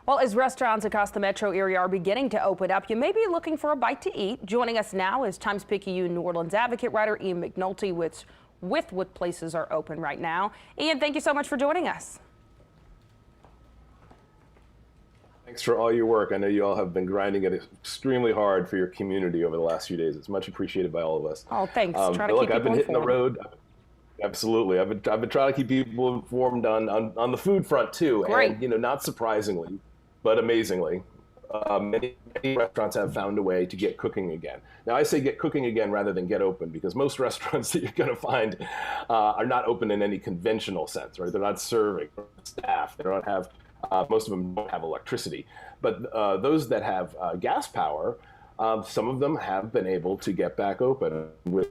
Well, as restaurants across the metro area are beginning to open up, you may be looking for a bite to eat. Joining us now is Times Picayune New Orleans Advocate writer Ian Mcnulty with what places are open right now. Ian, thank you so much for joining us. Thanks for all your work. I know you all have been grinding it extremely hard for your community over the last few days. It's much appreciated by all of us. Oh, thanks. Trying to look, keep I've been hitting informed. the road. Absolutely. I've been trying to keep people informed on the food front too. Great. And not surprisingly, but amazingly, many restaurants have found a way to get cooking again. Now, I say get cooking again rather than get open, because most restaurants that you're going to find are not open in any conventional sense, right? They're not serving staff. They don't have, most of them don't have electricity. But those that have gas power, some of them have been able to get back open with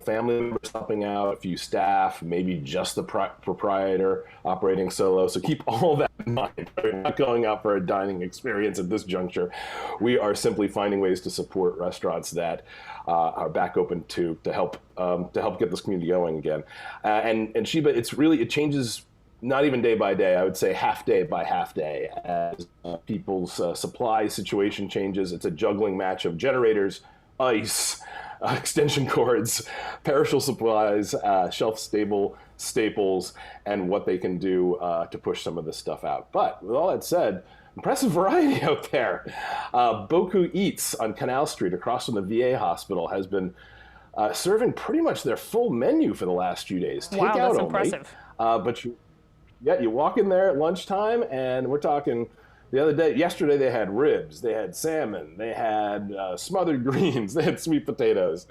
family members helping out, a few staff, maybe just the proprietor operating solo. So keep all that in mind. We're not going out for a dining experience at this juncture. We are simply finding ways to support restaurants that are back open to help get this community going again. And Sheba, it changes. Not even day by day, I would say half day by half day as people's supply situation changes. It's a juggling match of generators, ice, extension cords, perishable supplies, shelf-stable staples, and what they can do to push some of this stuff out. But with all that said, impressive variety out there. Boku Eats on Canal Street across from the VA hospital has been serving pretty much their full menu for the last few days. Wow, that's only. impressive. But you walk in there at lunchtime, and we're talking yesterday they had ribs, they had salmon, they had smothered greens, they had sweet potatoes.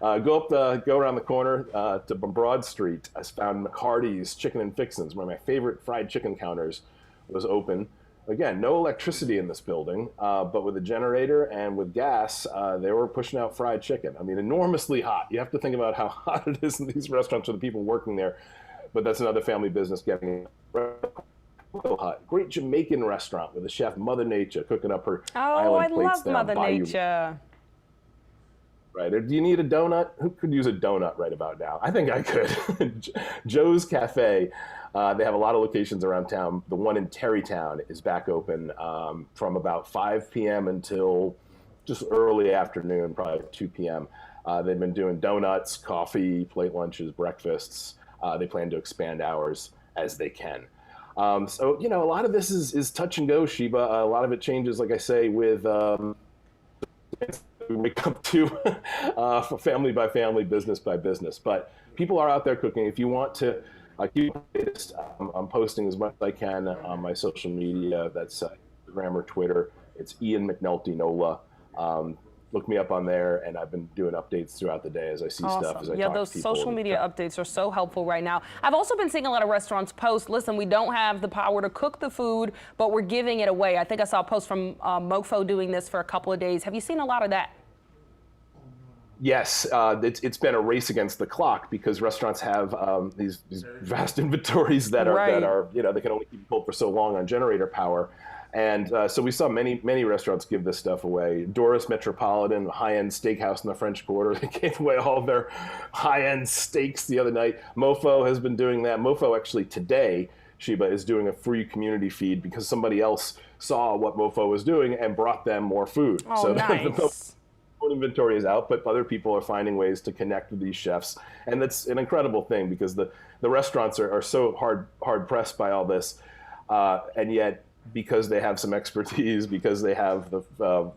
Go around the corner to Broad Street. I found McCarty's Chicken and Fixins, one of my favorite fried chicken counters, was open. Again, no electricity in this building, but with a generator and with gas, they were pushing out fried chicken. I mean, enormously hot. You have to think about how hot it is in these restaurants for the people working there. But that's another family business getting hot. Great Jamaican restaurant with the chef Mother Nature cooking up her island plates there. Oh, I love Mother Nature. Right. Do you need a donut? Who could use a donut right about now? I think I could. Joe's Cafe. They have a lot of locations around town. The one in Terrytown is back open from about 5 p.m. until just early afternoon, probably 2 p.m. They've been doing donuts, coffee, plate lunches, breakfasts. They plan to expand hours as they can. So, a lot of this is touch and go, Sheba. A lot of it changes, like I say, with we wake up to family by family, business by business. But people are out there cooking. If you want to keep it, I'm posting as much as I can on my social media. That's Instagram or Twitter. It's Ian Mcnulty, NOLA. Look me up on there, and I've been doing updates throughout the day as I see stuff, as I talk to people. Those social media updates are so helpful right now. I've also been seeing a lot of restaurants post, listen, we don't have the power to cook the food, but we're giving it away. I think I saw a post from Mofo doing this for a couple of days. Have you seen a lot of that? Yes, it's been a race against the clock because restaurants have these vast inventories that are they can only keep cold for so long on generator power. And so we saw many restaurants give this stuff away. Doris Metropolitan, a high-end steakhouse in the French Quarter, they gave away all of their high-end steaks the other night. Mofo has been doing that. Mofo actually today, Sheba, is doing a free community feed because somebody else saw what Mofo was doing and brought them more food. Oh, so nice. The inventory is out, but other people are finding ways to connect with these chefs. And that's an incredible thing because the restaurants are so hard pressed by all this, and yet, because they have some expertise, because they have the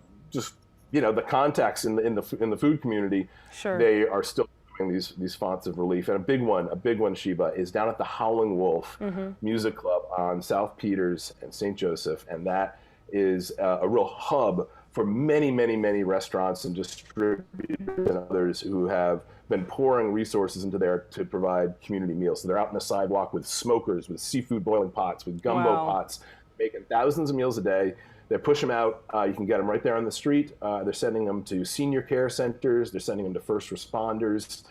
the contacts in the food community, sure, they are still doing these fonts of relief. And a big one, Sheba, is down at the Howling Wolf Music Club on South Peters and St. Joseph, and that is a real hub for many restaurants and distributors and others who have been pouring resources into there to provide community meals. So they're out on the sidewalk with smokers, with seafood boiling pots, with gumbo pots, making thousands of meals a day. They push them out. You can get them right there on the street. They're sending them to senior care centers. They're sending them to first responders.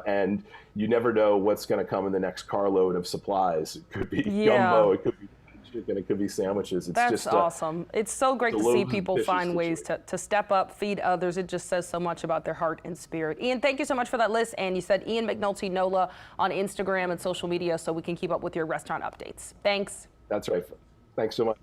And you never know what's going to come in the next carload of supplies. It could be gumbo. It could be chicken. It could be sandwiches. That's awesome. It's so great to see people find ways to step up, feed others. It just says so much about their heart and spirit. Ian, thank you so much for that list. And you said Ian Mcnulty, NOLA, on Instagram and social media so we can keep up with your restaurant updates. Thanks. That's right. Thanks so much.